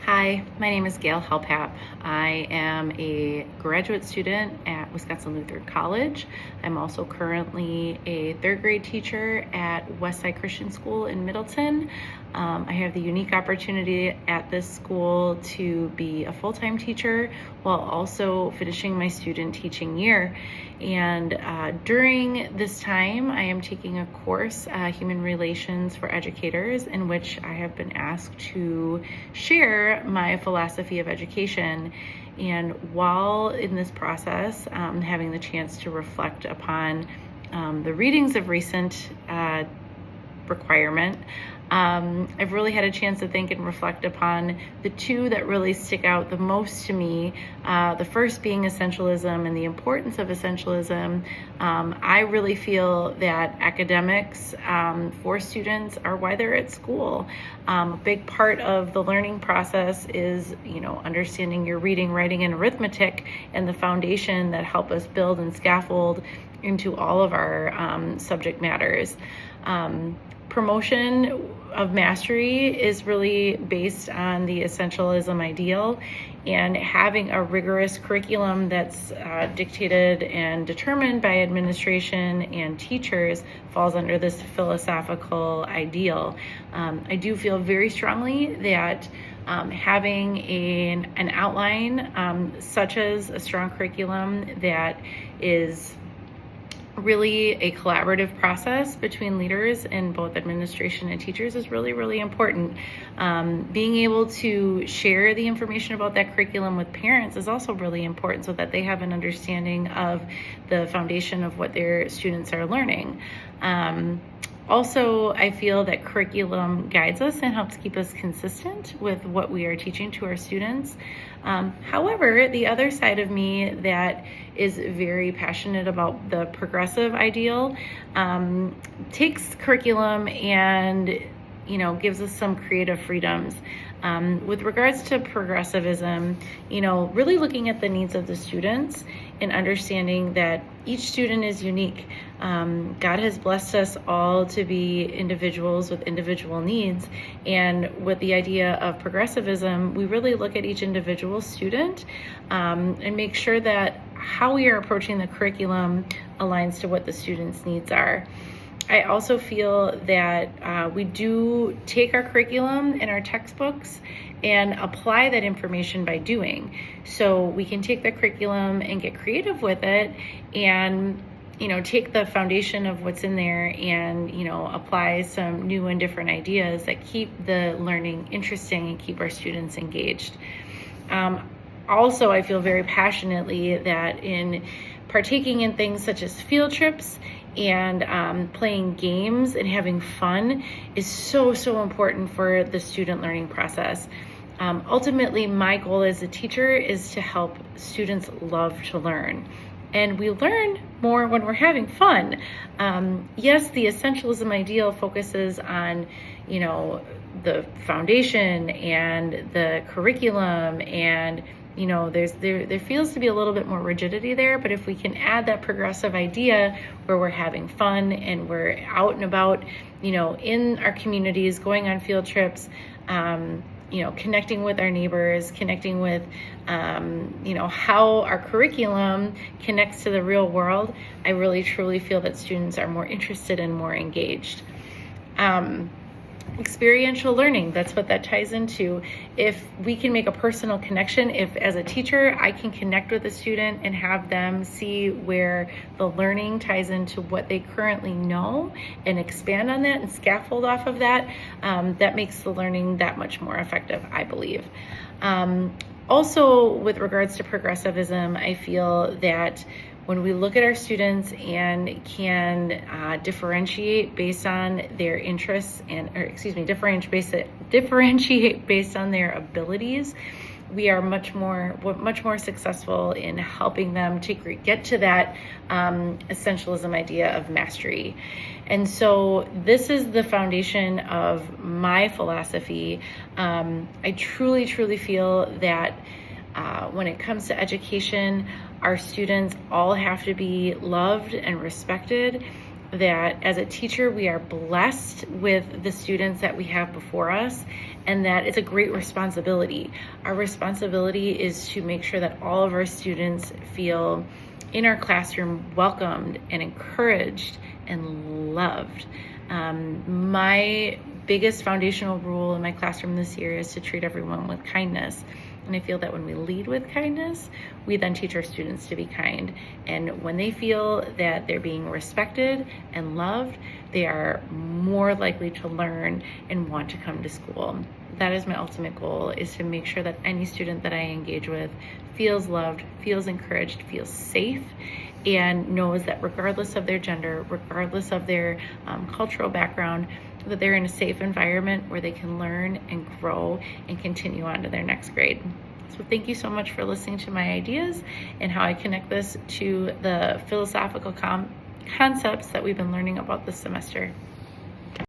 Hi, my name is Gail Halpap. I am a graduate student at Wisconsin Lutheran College. I'm also currently a third grade teacher at Westside Christian School in Middleton. I have the unique opportunity at this school to be a full-time teacher while also finishing my student teaching year. And during this time, I am taking a course, Human Relations for Educators, in which I have been asked to share my philosophy of education. And while in this process, having the chance to reflect upon the readings of recent requirement, I've really had a chance to think and reflect upon the two that really stick out the most to me. The first being essentialism and the importance of essentialism. I really feel that academics for students are why they're at school. A big part of the learning process is, understanding your reading, writing, and arithmetic, and the foundation that help us build and scaffold into all of our subject matters. Promotion of mastery is really based on the essentialism ideal, and having a rigorous curriculum that's dictated and determined by administration and teachers falls under this philosophical ideal. I do feel very strongly that having an outline such as a strong curriculum that is really a collaborative process between leaders in both administration and teachers is really, really important. Being able to share the information about that curriculum with parents is also really important so that they have an understanding of the foundation of what their students are learning. Also, I feel that curriculum guides us and helps keep us consistent with what we are teaching to our students. However, the other side of me that is very passionate about the progressive ideal takes curriculum and gives us some creative freedoms. With regards to progressivism, really looking at the needs of the students and understanding that each student is unique. God has blessed us all to be individuals with individual needs. And with the idea of progressivism, we really look at each individual student and make sure that how we are approaching the curriculum aligns to what the students' needs are. I also feel that we do take our curriculum and our textbooks and apply that information by doing. So we can take the curriculum and get creative with it and take the foundation of what's in there and apply some new and different ideas that keep the learning interesting and keep our students engaged. Also, I feel very passionately that in partaking in things such as field trips and playing games and having fun is so important for the student learning process. Ultimately, my goal as a teacher is to help students love to learn. And we learn more when we're having fun. Yes, the essentialism ideal focuses on, the foundation and the curriculum and there feels to be a little bit more rigidity there, but if we can add that progressive idea where we're having fun and we're out and about, in our communities, going on field trips, connecting with our neighbors, connecting with, how our curriculum connects to the real world, I really truly feel that students are more interested and more engaged. Experiential learning, that's what that ties into. If we can make a personal connection, if as a teacher I can connect with a student and have them see where the learning ties into what they currently know and expand on that and scaffold off of that, that makes the learning that much more effective, I believe. Also, with regards to progressivism, I feel that when we look at our students and can differentiate based on their interests differentiate based on their abilities, we are much more successful in helping them to get to that essentialism idea of mastery. And so this is the foundation of my philosophy. I truly feel that when it comes to education, our students all have to be loved and respected, that as a teacher, we are blessed with the students that we have before us, and that it's a great responsibility. Our responsibility is to make sure that all of our students feel in our classroom welcomed and encouraged and loved. My biggest foundational rule in my classroom this year is to treat everyone with kindness. And I feel that when we lead with kindness, we then teach our students to be kind. And when they feel that they're being respected and loved, they are more likely to learn and want to come to school. That is my ultimate goal, is to make sure that any student that I engage with feels loved, feels encouraged, feels safe, and knows that regardless of their gender, regardless of their cultural background, that they're in a safe environment where they can learn and grow and continue on to their next grade. So thank you so much for listening to my ideas and how I connect this to the philosophical concepts that we've been learning about this semester.